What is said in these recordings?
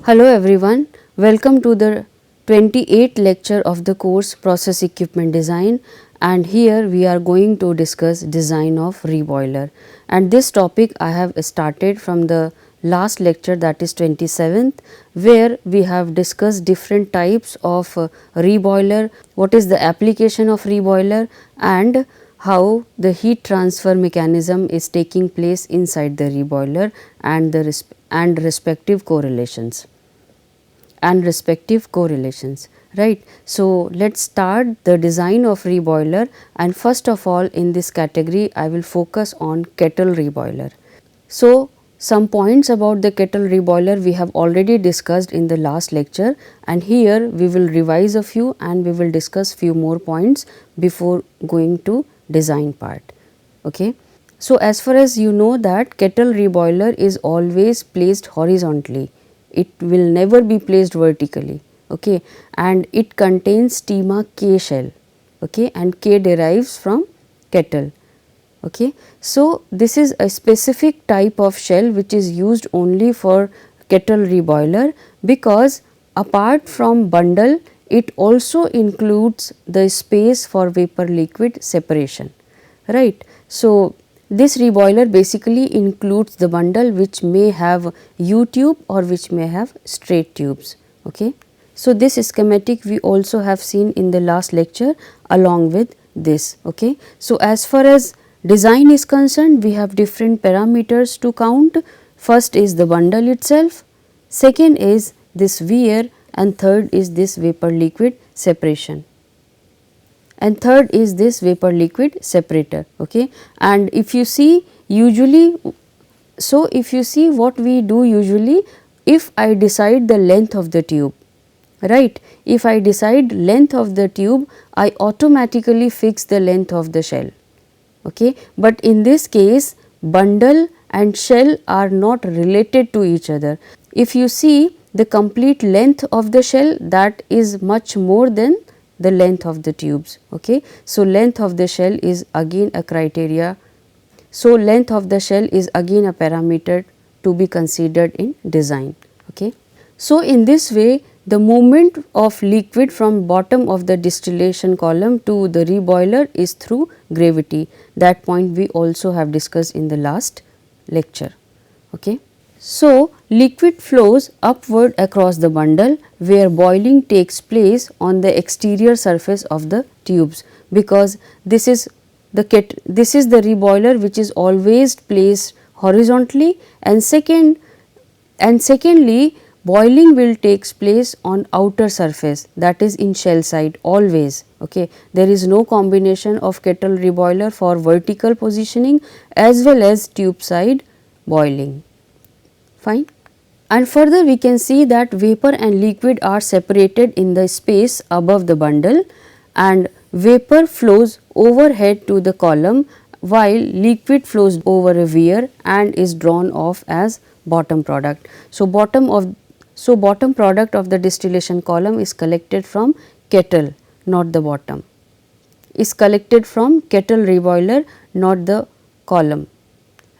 Hello everyone, welcome to the 28th lecture of the course Process Equipment Design, and here we are going to discuss design of reboiler, and this topic I have started from the last lecture, that is 27th, where we have discussed different types of reboiler, what is the application of reboiler and how the heat transfer mechanism is taking place inside the reboiler and the respective correlations. Right. So, let us start the design of reboiler, and first of all in this category I will focus on kettle reboiler. So, some points about the kettle reboiler we have already discussed in the last lecture, and here we will revise a few and we will discuss few more points before going to design part. Okay. So, as far as you know that kettle reboiler is always placed horizontally, it will never be placed vertically, okay, and it contains stemma K shell, okay, and K derives from kettle. Okay. So, this is a specific type of shell which is used only for kettle reboiler, because apart from bundle it also includes the space for vapor liquid separation, right. So, this reboiler basically includes the bundle which may have U tube or which may have straight tubes. Okay. So, this schematic we also have seen in the last lecture along with this. Okay. So, as far as design is concerned, we have different parameters to count. First is the bundle itself, second is this wear, and third is this vapor liquid separation, and third is this vapor liquid separator. Okay. And if you see usually, so if you see what we do usually, if I decide the length of the tube, right, if I decide length of the tube, I automatically fix the length of the shell. Okay. But in this case bundle and shell are not related to each other. If you see the complete length of the shell, that is much more than the length of the tubes. Okay. So, length of the shell is again a criteria. So, length of the shell is again a parameter to be considered in design. Okay. So, in this way the movement of liquid from bottom of the distillation column to the reboiler is through gravity. That point we also have discussed in the last lecture. Okay. So, liquid flows upward across the bundle where boiling takes place on the exterior surface of the tubes, because this is the reboiler which is always placed horizontally, and secondly boiling will takes place on outer surface, that is in shell side always. Okay. There is no combination of kettle reboiler for vertical positioning as well as tube side boiling. Fine. And further we can see that vapor and liquid are separated in the space above the bundle, and vapor flows overhead to the column while liquid flows over a weir and is drawn off as bottom product. So, bottom product of the distillation column is collected from kettle, not the bottom, is collected from kettle reboiler, not the column,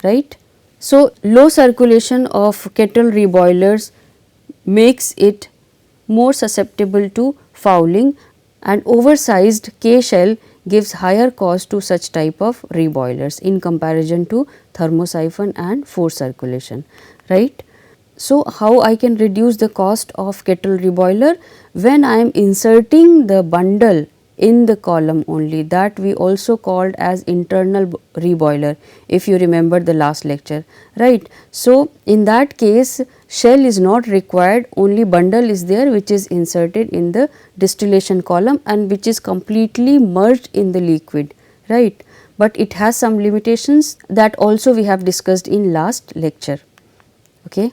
right. So, low circulation of kettle reboilers makes it more susceptible to fouling, and oversized K shell gives higher cost to such type of reboilers in comparison to thermosiphon and forced circulation, right. So, how I can reduce the cost of kettle reboiler? When I am inserting the bundle in the column only, that we also called as internal reboiler, if you remember the last lecture, right. So, in that case shell is not required, only bundle is there which is inserted in the distillation column and which is completely merged in the liquid, right. But it has some limitations that also we have discussed in last lecture. Okay.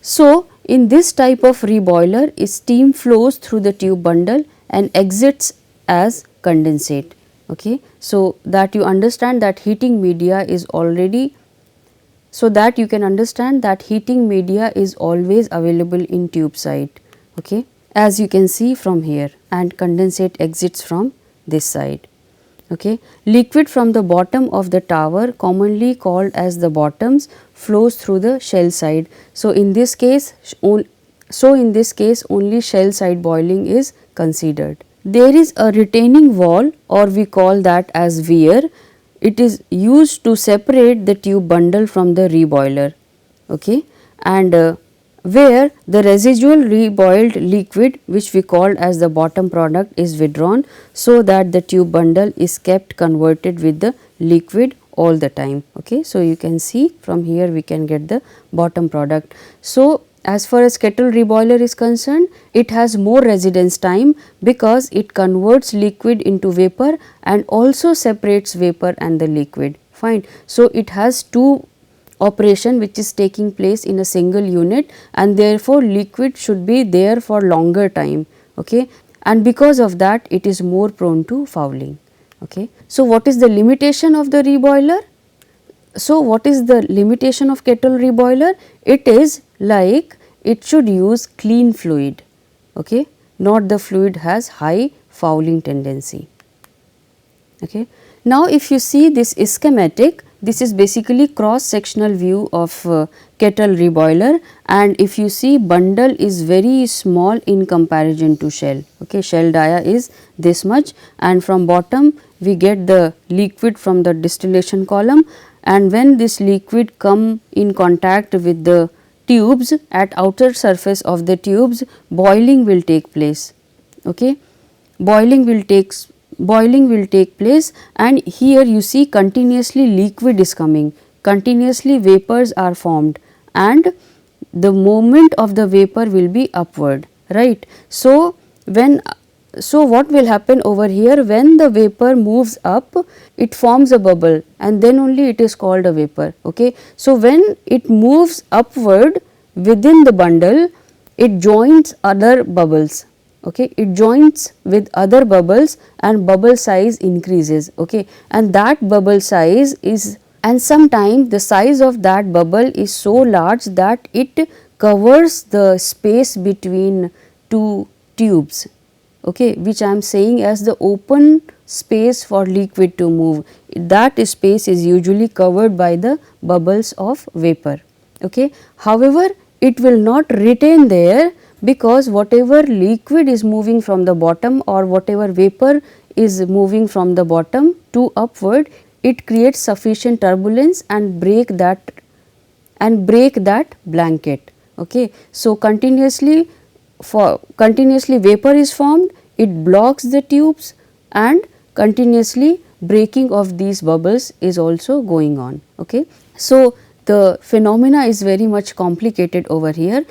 So, in this type of reboiler, steam flows through the tube bundle and exits as condensate. Okay. So, that you understand that heating media is already, so that you can understand that heating media is always available in tube side, okay, as you can see from here, and condensate exits from this side. Okay. Liquid from the bottom of the tower, commonly called as the bottoms, flows through the shell side. So, in this case So in this case only shell side boiling is considered. There is a retaining wall, or we call that as weir. It is used to separate the tube bundle from the reboiler, okay, and where the residual reboiled liquid, which we called as the bottom product, is withdrawn, so that the tube bundle is kept converted with the liquid all the time. Okay. So, you can see from here we can get the bottom product. So, as far as kettle reboiler is concerned, it has more residence time because it converts liquid into vapor and also separates vapor and the liquid. Fine. So, it has two operation which is taking place in a single unit, and therefore liquid should be there for longer time, okay, and because of that it is more prone to fouling. Okay. So, what is the limitation of the reboiler? So, what is the limitation of kettle reboiler? It is like it should use clean fluid, okay, not the fluid has high fouling tendency. Okay. Now, if you see this schematic, this is basically cross sectional view of kettle reboiler, and if you see bundle is very small in comparison to shell. Okay. Shell dia is this much, and from bottom we get the liquid from the distillation column, and when this liquid come in contact with the tubes at outer surface of the tubes, boiling will take place. Okay. Boiling will take place, and here you see continuously liquid is coming, continuously vapors are formed, and the movement of the vapor will be upward, right. So, what will happen over here, when the vapor moves up, it forms a bubble and then only it is called a vapor. Okay. So, when it moves upward within the bundle, it joins other bubbles. Okay, it joins with other bubbles and bubble size increases, okay, and that bubble size is, and sometimes the size of that bubble is so large that it covers the space between two tubes, okay, which I am saying as the open space for liquid to move. That space is usually covered by the bubbles of vapor. Okay. However, it will not retain there, because whatever liquid is moving from the bottom or whatever vapor is moving from the bottom to upward, it creates sufficient turbulence and break that blanket. Okay. So, continuously vapor is formed, it blocks the tubes, and continuously breaking of these bubbles is also going on. Okay. So, the phenomena is very much complicated over here,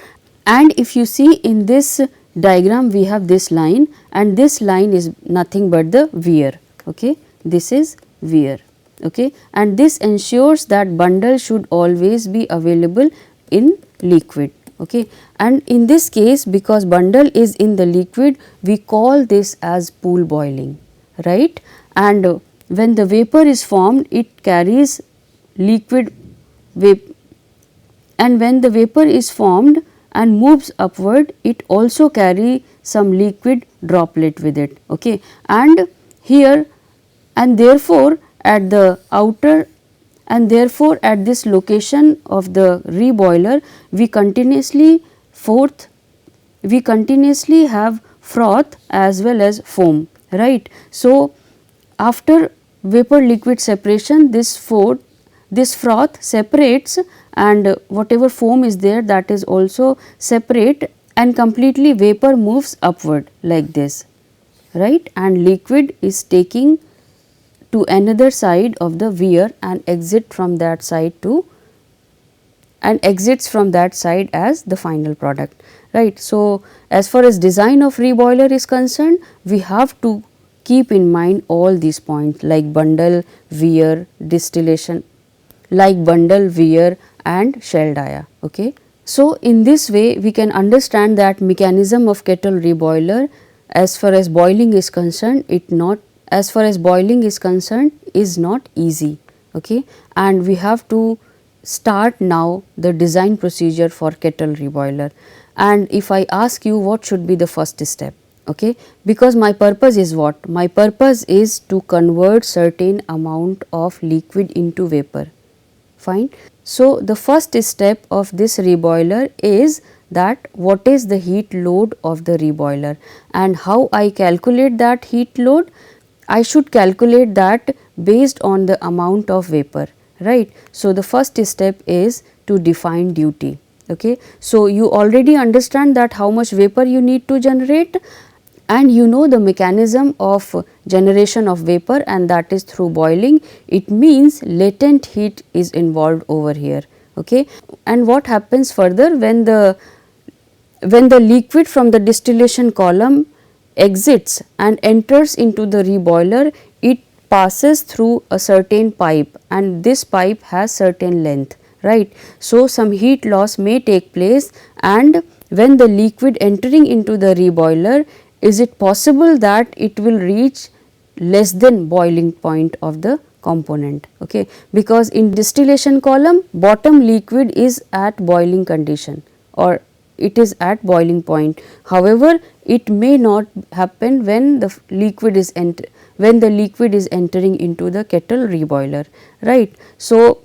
and if you see in this diagram we have this line, and this line is nothing but the weir. Okay. This is weir, okay, and this ensures that bundle should always be available in liquid. Okay. And in this case, because bundle is in the liquid, we call this as pool boiling, right, and when the vapor is formed, it carries liquid and when the vapor is formed and moves upward, it also carry some liquid droplet with it. Okay. And here, and therefore, at the outer, and therefore, at this location of the reboiler, we continuously have froth as well as foam, right. So, after vapor liquid separation, this froth separates, and whatever foam is there, that is also separate, and completely vapor moves upward like this, right, and liquid is taking to another side of the weir and exits from that side as the final product, right. So, as far as design of reboiler is concerned, we have to keep in mind all these points like bundle, weir, distillation, and shell dia. Okay. So, in this way we can understand that mechanism of kettle reboiler, as far as boiling is concerned, is not easy. Okay. And we have to start now the design procedure for kettle reboiler, and if I ask you what should be the first step, okay, because my purpose is what? My purpose is to convert certain amount of liquid into vapor. Fine. So, the first step of this reboiler is that what is the heat load of the reboiler, and how I calculate that heat load. I should calculate that based on the amount of vapor, right. So, the first step is to define duty. Okay. So, you already understand that how much vapor you need to generate, and you know the mechanism of generation of vapor, and that is through boiling. It means latent heat is involved over here. Okay. And what happens further when the liquid from the distillation column exits and enters into the reboiler, it passes through a certain pipe, and this pipe has certain length, right. So, some heat loss may take place, and when the liquid entering into the reboiler, is it possible that it will reach less than boiling point of the component, okay, because in distillation column bottom liquid is at boiling condition or it is at boiling point. However, it may not happen when the liquid is entering into the kettle reboiler, right. So,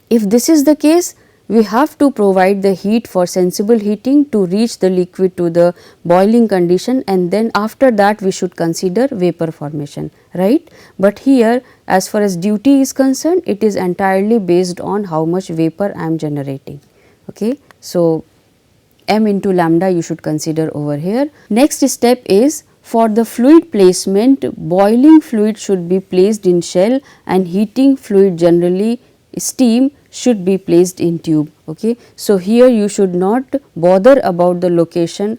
if this is the case, we have to provide the heat for sensible heating to reach the liquid to the boiling condition, and then after that we should consider vapor formation, right. But here as far as duty is concerned, it is entirely based on how much vapor I am generating. Okay. So, m into lambda you should consider over here. Next step is for the fluid placement, boiling fluid should be placed in shell and heating fluid, generally steam, should be placed in tube. Okay. So, here you should not bother about the location.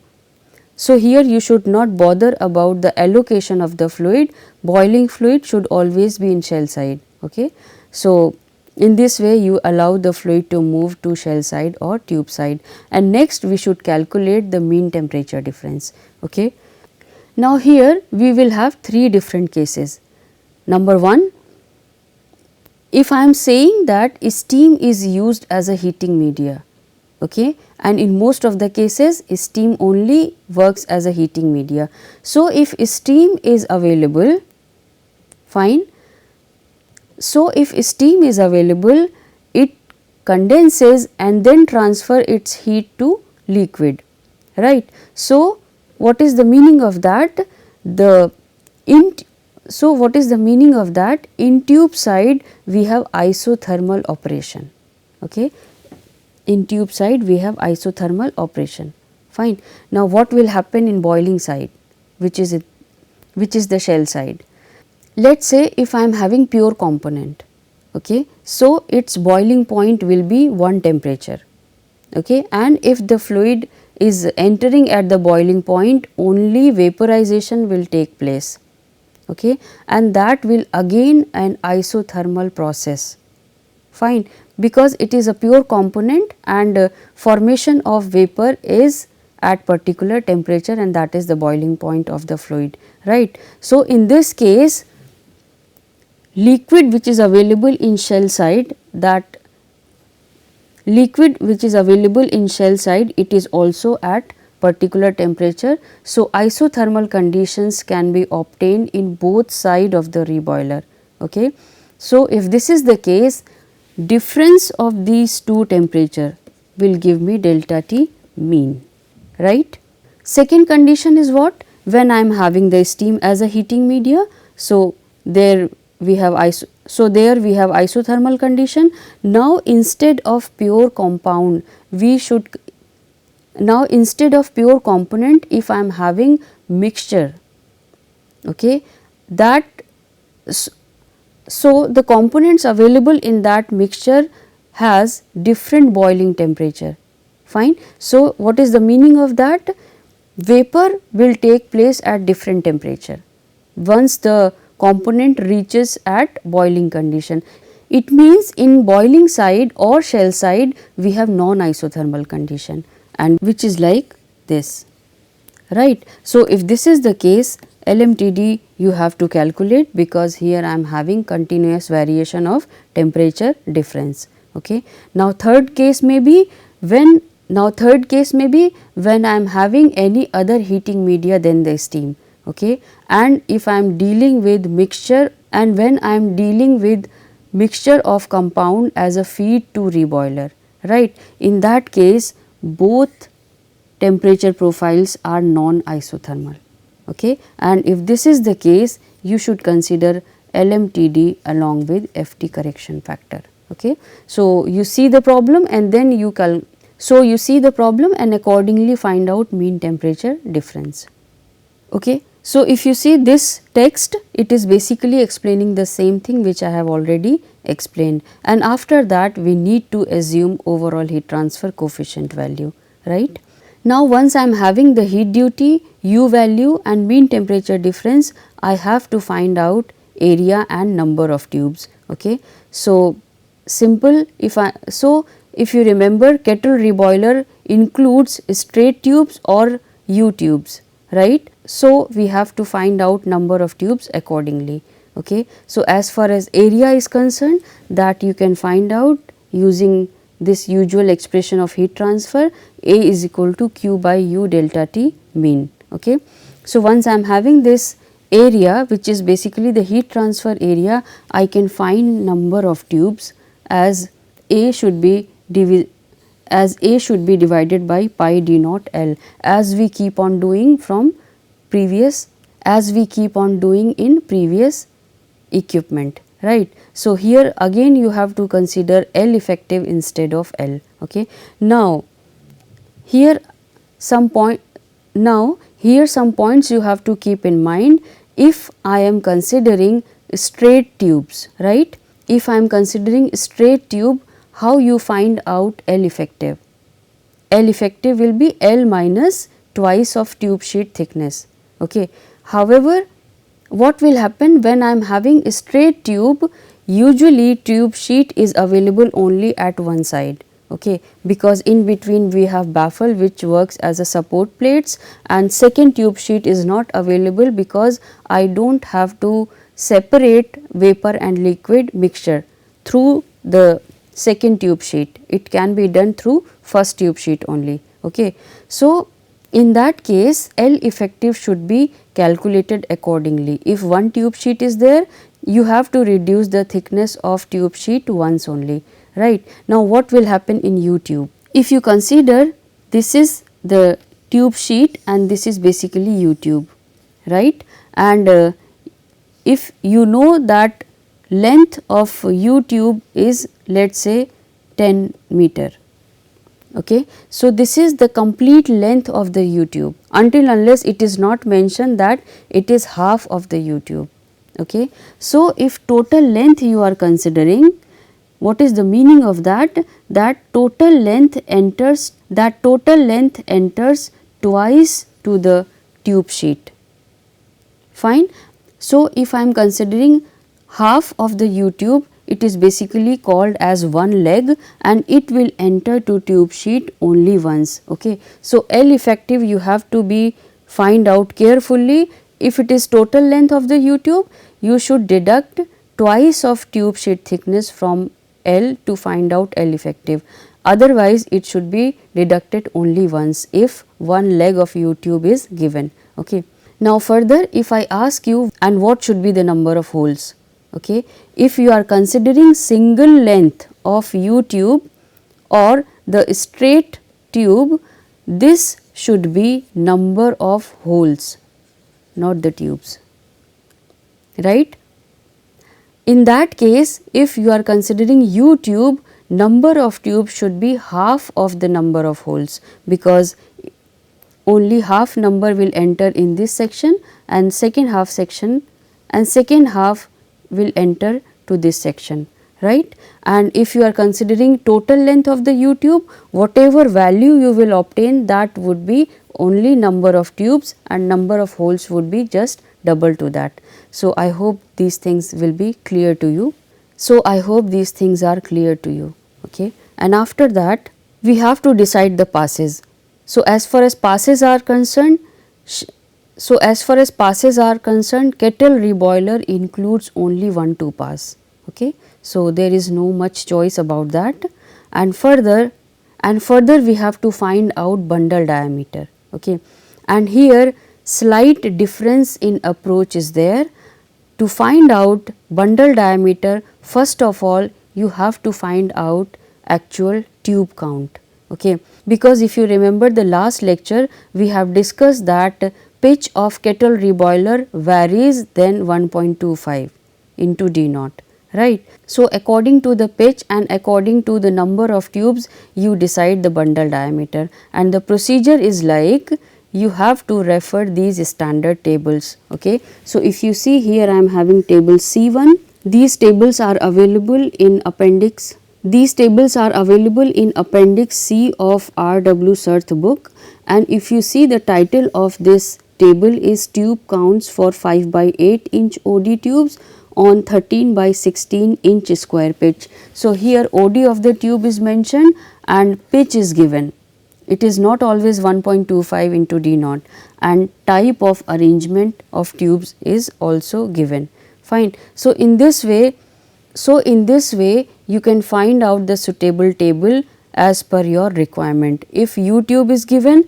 So, here you should not bother about the allocation of the fluid. Boiling fluid should always be in shell side. Okay. So, in this way you allow the fluid to move to shell side or tube side, and next we should calculate the mean temperature difference. Okay. Now, here we will have three different cases. Number 1, if I am saying that steam is used as a heating media, okay, and in most of the cases steam only works as a heating media. So, if steam is available, fine. So, if steam is available, it condenses and then transfer its heat to liquid, right. So, what is the meaning of that? What is the meaning of that? In tube side we have isothermal operation. Okay. In tube side we have isothermal operation, fine. Now, what will happen in boiling side, which is the shell side? Let us say if I am having pure component, okay, so its boiling point will be 1 temperature, okay, and if the fluid is entering at the boiling point, only vaporization will take place, okay, and that will again an isothermal process, fine, because it is a pure component and formation of vapor is at particular temperature, and that is the boiling point of the fluid, right. So, in this case liquid which is available in shell side, it is also at particular temperature. So, isothermal conditions can be obtained in both side of the reboiler. Okay. So, if this is the case, difference of these two temperature will give me delta T mean, right. Second condition is what? When I am having the steam as a heating media. So, there we have isothermal condition. Now, instead of pure compound, instead of pure component, if I am having mixture, okay, so the components available in that mixture has different boiling temperature, fine. So, what is the meaning of that? Vapor will take place at different temperature once the component reaches at boiling condition. It means in boiling side or shell side we have non-isothermal condition, and which is like this, right. So, if this is the case, LMTD you have to calculate, because here I am having continuous variation of temperature difference. Okay. Now, third case may be when I am having any other heating media than the steam. Okay. And if I am dealing with mixture, and when I am dealing with mixture of compound as a feed to reboiler, right. In that case both temperature profiles are non-isothermal. Okay, and if this is the case, you should consider LMTD along with FT correction factor. Okay, so you see the problem and then you see the problem and accordingly find out mean temperature difference. Okay. So, if you see this text, it is basically explaining the same thing which I have already explained, and after that we need to assume overall heat transfer coefficient value, right. Now, once I am having the heat duty, U value and mean temperature difference, I have to find out area and number of tubes. Okay. So, simple if you remember, Kettle reboiler includes straight tubes or U tubes, right. So, we have to find out number of tubes accordingly. Okay. So, as far as area is concerned, that you can find out using this usual expression of heat transfer, A is equal to Q by U delta T mean. Okay. So, once I am having this area, which is basically the heat transfer area, I can find number of tubes as A should be divided by pi d naught L, as we keep on doing in previous equipment, right. So, here again you have to consider L effective instead of L. Okay. Now, here some points you have to keep in mind. If I am considering straight tubes, right, if I am considering straight tube, how you find out L effective? L effective will be L minus twice of tube sheet thickness. Okay. However, what will happen when I am having a straight tube? Usually tube sheet is available only at one side. Okay, because in between we have baffle which works as a support plates, and second tube sheet is not available because I do not have to separate vapor and liquid mixture through the second tube sheet. It can be done through first tube sheet only. Okay. So, in that case L effective should be calculated accordingly. If one tube sheet is there, you have to reduce the thickness of tube sheet once only, right. Now, what will happen in U tube? If you consider this is the tube sheet and this is basically U tube, right, and if you know that length of U tube is, let us say, 10 meter. Okay. So, this is the complete length of the U tube until unless it is not mentioned that it is half of the U tube. Okay. So, if total length you are considering, what is the meaning of that? That total length enters twice to the tube sheet. Fine. So, if I am considering half of the U tube, it is basically called as one leg and it will enter to tube sheet only once. Okay. So, L effective you have to find out carefully. If it is total length of the U tube, you should deduct twice of tube sheet thickness from L to find out L effective. Otherwise, it should be deducted only once if one leg of U tube is given. Okay. Now, further if I ask you, and what should be the number of holes? Okay. If you are considering single length of U tube or the straight tube, this should be number of holes, not the tubes, right. In that case, if you are considering U tube, number of tubes should be half of the number of holes, because only half number will enter in this section and second half will enter to this section, right. And if you are considering total length of the U tube, whatever value you will obtain, that would be only number of tubes and number of holes would be just double to that. So, I hope these things will be clear to you. Okay. And after that we have to decide the passes. So, as far as passes are concerned, Kettle reboiler includes only 1-2 pass. Okay. So, there is no much choice about that, and further we have to find out bundle diameter. Okay. And here slight difference in approach is there. To find out bundle diameter, first of all you have to find out actual tube count. Okay. because if you remember the last lecture, we have discussed that pitch of kettle reboiler varies than 1.25 into D naught, right. So, according to the pitch and according to the number of tubes, you decide the bundle diameter, and the procedure is like you have to refer these standard tables. Okay. So, if you see here, I am having table C1. These tables are available in appendix. These tables are available in appendix C of RW Surth book, and if you see, the title of this table is tube counts for 5 by 8 inch OD tubes on 13 by 16 inch square pitch. So, here OD of the tube is mentioned and pitch is given. It is not always 1.25 into D naught, and type of arrangement of tubes is also given. Fine. So, in this way you can find out the suitable table as per your requirement. If U tube is given,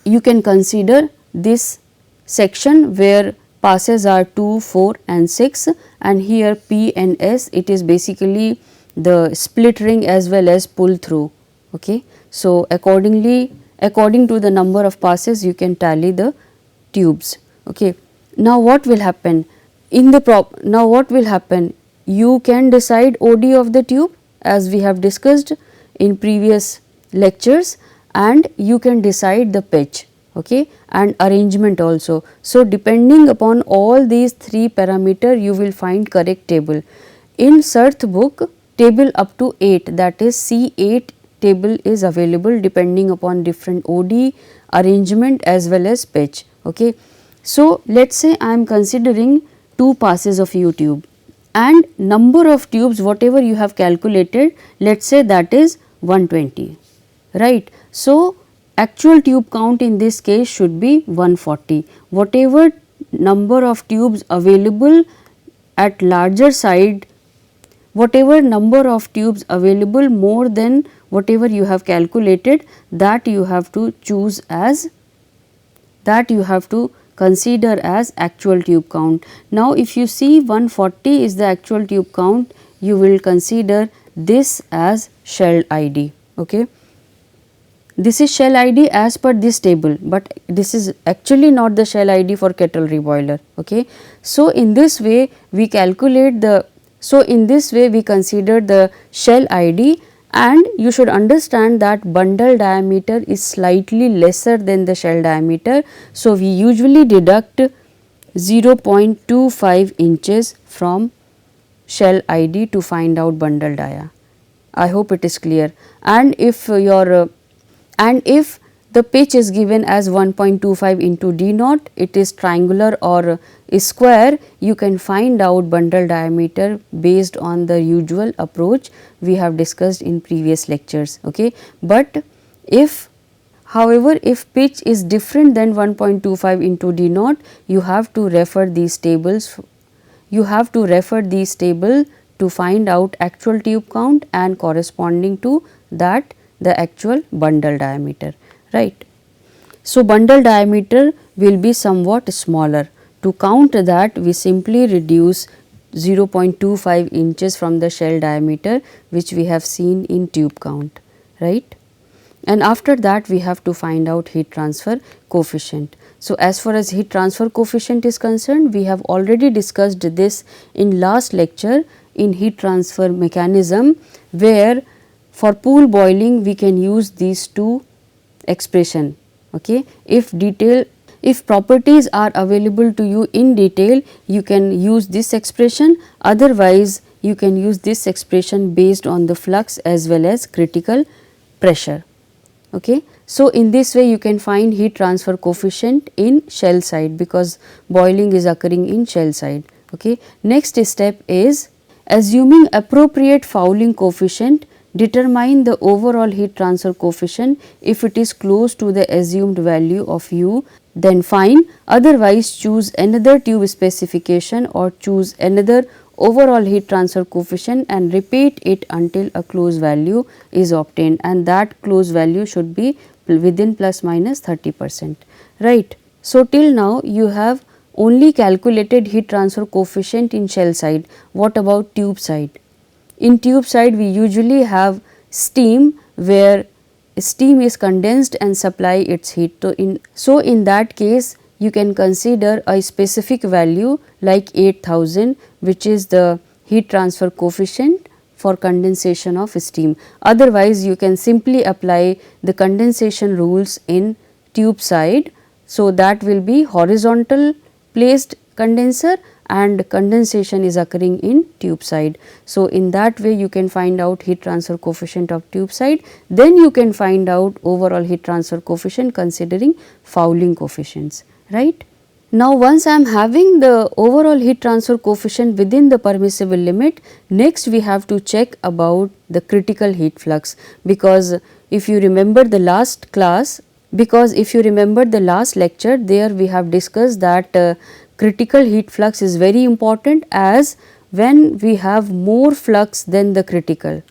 you can consider this section where passes are 2, 4 and 6, and here P and S, it is basically the split ring as well as pull through. Okay. So, according to the number of passes, you can tally the tubes. Okay. Now, what will happen? You can decide OD of the tube as we have discussed in previous lectures, and you can decide the pitch, okay, and arrangement also. So, depending upon all these 3 parameter, you will find correct table. In Surth book, table up to 8, that is C8 table is available depending upon different OD, arrangement as well as pitch. Okay. So, let us say I am considering 2 passes of U tube, and number of tubes whatever you have calculated, let us say that is 120, right. So, actual tube count in this case should be 140. Whatever number of tubes available at larger side, whatever number of tubes available more than whatever you have calculated, that you have to choose as, that you have to consider as actual tube count. Now, if you see 140 is the actual tube count, you will consider this as shell ID. Okay. This is shell ID as per this table, but this is actually not the shell ID for kettle reboiler. Okay. So, in this way we calculate the, we consider the shell ID, and you should understand that bundle diameter is slightly lesser than the shell diameter. So, we usually deduct 0.25 inches from shell ID to find out bundle dia. I hope it is clear. And if the pitch is given as 1.25 into D naught, it is triangular or square, you can find out bundle diameter based on the usual approach we have discussed in previous lectures. Okay. But if pitch is different than 1.25 into D naught, you have to refer these tables. You have to refer these table to find out actual tube count and corresponding to that the actual bundle diameter, right. So, bundle diameter will be somewhat smaller. To count that, we simply reduce 0.25 inches from the shell diameter, which we have seen in tube count, right. And after that, we have to find out heat transfer coefficient. So, as far as heat transfer coefficient is concerned, we have already discussed this in last lecture in heat transfer mechanism, where for pool boiling we can use these 2 expression. Okay. If properties are available to you in detail, you can use this expression, otherwise you can use this expression based on the flux as well as critical pressure. Okay. So, in this way you can find heat transfer coefficient in shell side, because boiling is occurring in shell side. Okay. Next step is assuming appropriate fouling coefficient, determine the overall heat transfer coefficient. If it is close to the assumed value of U, then fine, otherwise choose another tube specification or choose another overall heat transfer coefficient and repeat it until a close value is obtained, and that close value should be within plus minus 30%, right. So, till now you have only calculated heat transfer coefficient in shell side. What about tube side? In tube side, we usually have steam, where steam is condensed and supply its heat. So in that case you can consider a specific value like 8000, which is the heat transfer coefficient for condensation of steam. Otherwise you can simply apply the condensation rules in tube side. So that will be horizontal placed condenser and condensation is occurring in tube side. So in that way you can find out heat transfer coefficient of tube side, then you can find out overall heat transfer coefficient considering fouling coefficients, right. Now once I am having the overall heat transfer coefficient within the permissible limit, next we have to check about the critical heat flux, because if you remember the last class, lecture, there we have discussed that critical heat flux is very important, as when we have more flux than the critical,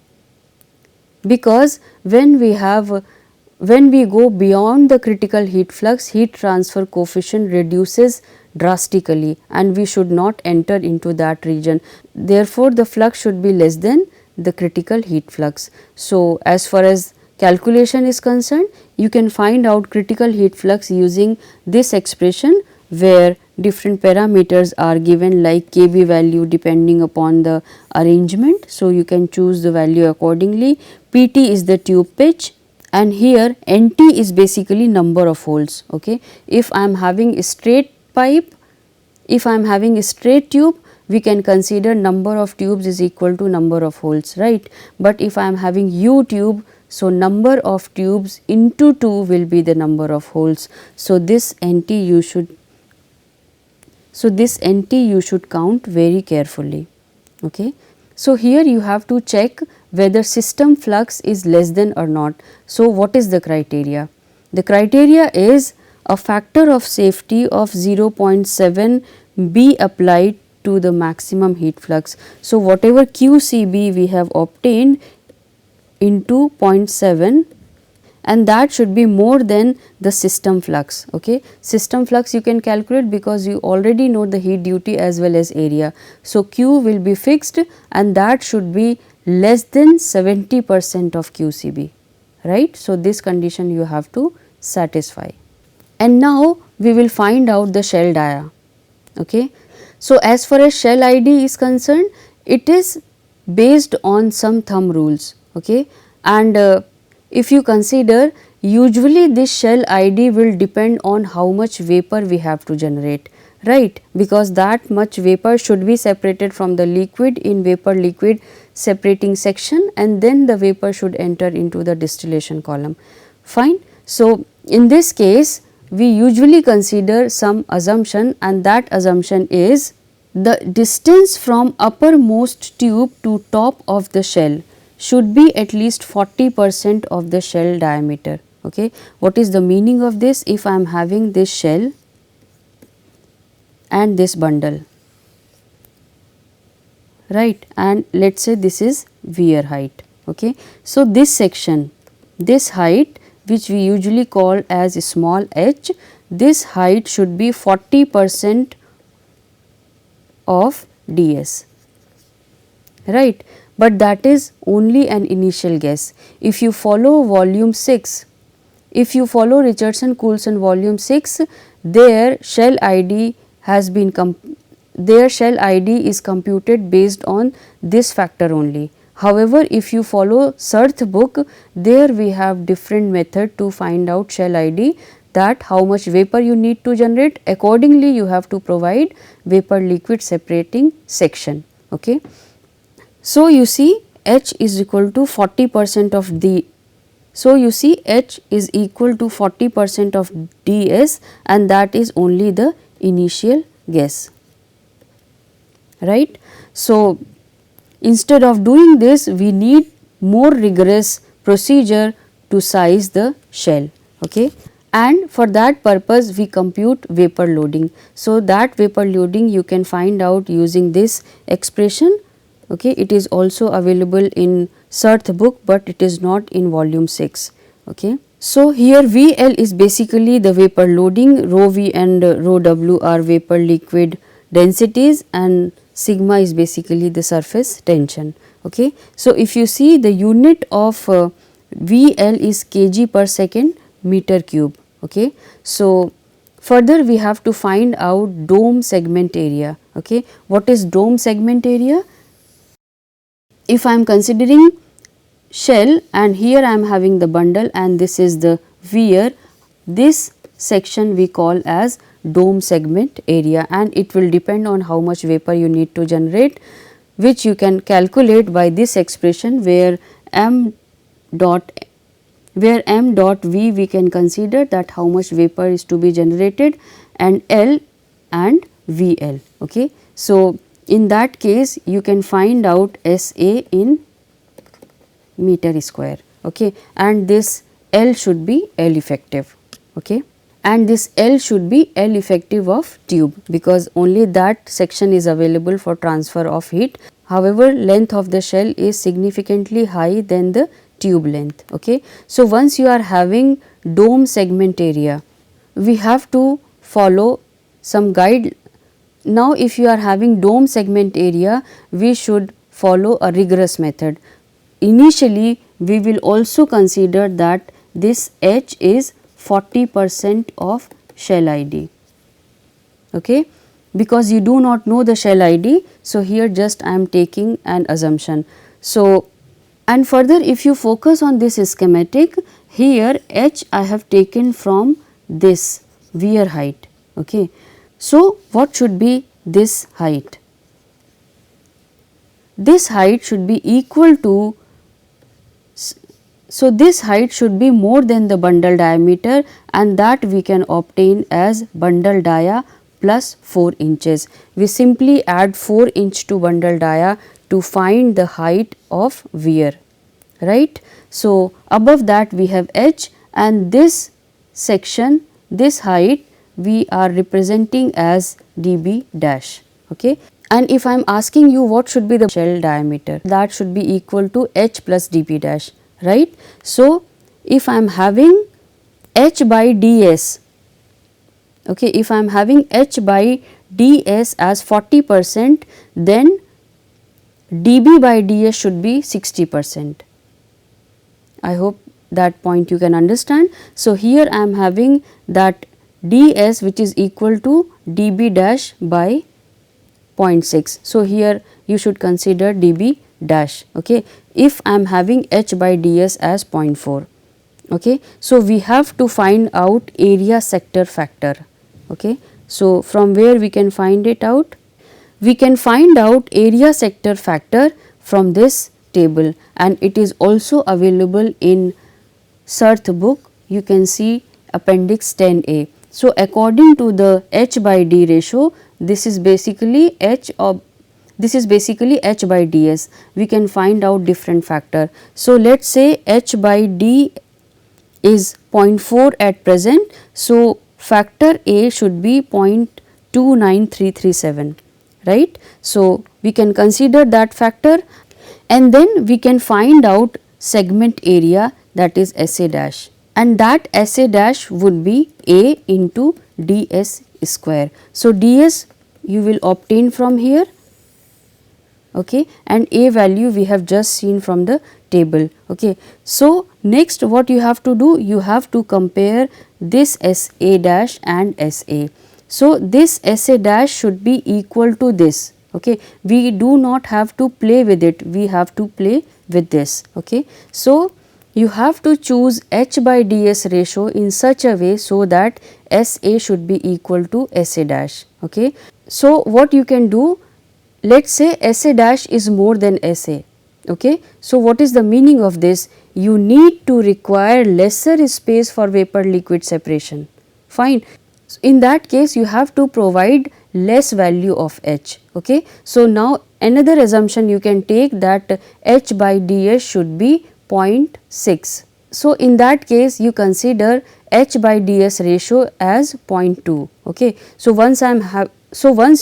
because when we go beyond the critical heat flux, heat transfer coefficient reduces drastically and we should not enter into that region. Therefore, the flux should be less than the critical heat flux. So, as far as calculation is concerned, you can find out critical heat flux using this expression, where different parameters are given like Kb value depending upon the arrangement. So, you can choose the value accordingly. Pt is the tube pitch, and here Nt is basically number of holes. Okay. If I am having a straight pipe, if I am having a straight tube, we can consider number of tubes is equal to number of holes, right. But if I am having U tube, so number of tubes into 2 will be the number of holes. So this Nt you should count very carefully. Okay. So here you have to check whether system flux is less than or not. So what is the criteria? The criteria is a factor of safety of 0.7 be applied to the maximum heat flux. So whatever QCB we have obtained into 0.7, and that should be more than the system flux. Okay. System flux you can calculate because you already know the heat duty as well as area. So Q will be fixed and that should be less than 70% of QCB, right. So this condition you have to satisfy. And now we will find out the shell dia. Okay. So as far as shell ID is concerned, it is based on some thumb rules. Okay. And if you consider, usually this shell ID will depend on how much vapor we have to generate, right, because that much vapor should be separated from the liquid in vapor liquid separating section, and then the vapor should enter into the distillation column. Fine. So in this case we usually consider some assumption, and that assumption is the distance from uppermost tube to top of the shell should be at least 40% of the shell diameter. Okay. What is the meaning of this? If I am having this shell and this bundle, right, and let us say this is weir height. Okay. So this section, this height which we usually call as small h, this height should be 40% of ds, right. But that is only an initial guess. If you follow volume 6, if you follow Richardson-Coulson volume 6, their shell ID has been is computed based on this factor only. However, if you follow Surth book, there we have different method to find out shell ID, that how much vapor you need to generate, accordingly you have to provide vapor liquid separating section. Okay. So you see H is equal to 40% of the, so you see H is equal to 40% of ds, and that is only the initial guess, right. So instead of doing this, we need more rigorous procedure to size the shell. Okay. And for that purpose we compute vapor loading. So that vapor loading you can find out using this expression. Okay. It is also available in Surth book, but it is not in volume 6. Okay. So here VL is basically the vapor loading, rho V and rho W are vapor liquid densities, and sigma is basically the surface tension. Okay. So if you see the unit of VL is kg per second meter cube. Okay. So, further we have to find out dome segment area. Okay. What is dome segment area? If I am considering shell and here I am having the bundle and this is the weir, this section we call as dome segment area, and it will depend on how much vapor you need to generate, which you can calculate by this expression where m dot v we can consider that how much vapor is to be generated, and L and VL. Okay. So, in that case you can find out SA in meter square. Okay. And this L should be L effective. Okay. And this L should be L effective of tube, because only that section is available for transfer of heat. However, length of the shell is significantly high than the tube length. Okay. So, once you are having dome segment area, we have to follow some guide. Now, if you are having dome segment area, we should follow a rigorous method. Initially, we will also consider that this H is 40% of shell ID. Okay. Because you do not know the shell ID, so here just I am taking an assumption. So, and further if you focus on this schematic, here H I have taken from this weir height. Okay. So, what should be this height? This height should be equal to, so this height should be more than the bundle diameter, and that we can obtain as bundle dia plus 4 inches. We simply add 4 inch to bundle dia to find the height of weir, right. So, above that we have H, and this section, this height we are representing as dB dash. Okay. And if I am asking you what should be the shell diameter, that should be equal to H plus dB dash, right. So, if I am having H by ds, okay, if I am having H by ds as 40%, then dB by ds should be 60%. I hope that point you can understand. So, here I am having that ds which is equal to dB dash by 0.6. So, here you should consider dB dash. Okay. If I am having H by ds as 0.4. Okay. So, we have to find out area sector factor. Okay. So, from where we can find it out? We can find out area sector factor from this table, and it is also available in SERTH book. You can see appendix 10A. So, according to the H by D ratio, this is basically H by ds. We can find out different factor. So, let us say H by D is 0.4 at present. So, factor A should be 0.29337, right. So, we can consider that factor, and then we can find out segment area, that is SA dash, and that SA dash would be A into ds square. So, ds you will obtain from here, okay, and A value we have just seen from the table. Okay. So, next what you have to do, you have to compare this SA dash and SA. So, this SA dash should be equal to this. Okay. We do not have to play with it, we have to play with this. Okay. So, you have to choose H by ds ratio in such a way so that SA should be equal to SA dash. Okay. So, what you can do, let us say SA dash is more than SA. Okay. So, what is the meaning of this? You need to require lesser space for vapor liquid separation. Fine. So, in that case you have to provide less value of H. Okay. So, now another assumption you can take that H by ds should be 0.6. So, in that case you consider H by ds ratio as 0.2. Okay. So, once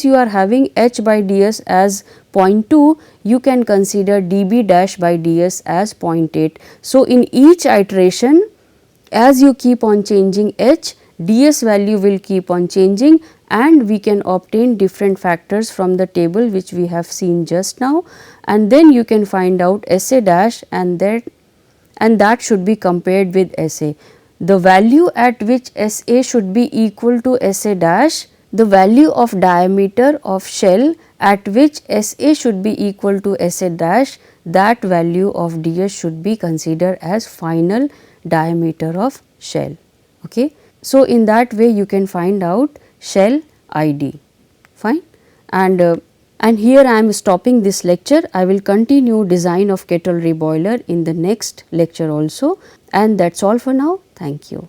you are having H by ds as 0.2, you can consider dB dash by ds as 0.8. So, in each iteration, as you keep on changing H, ds value will keep on changing, and we can obtain different factors from the table which we have seen just now, and then you can find out SA dash, and and that should be compared with SA. The value at which SA should be equal to SA dash, the value of diameter of shell at which SA should be equal to SA dash, that value of DS should be considered as final diameter of shell. Okay. So, in that way you can find out shell ID, fine. And here I am stopping this lecture. I will continue design of kettle reboiler in the next lecture also, and that is all for now. Thank you.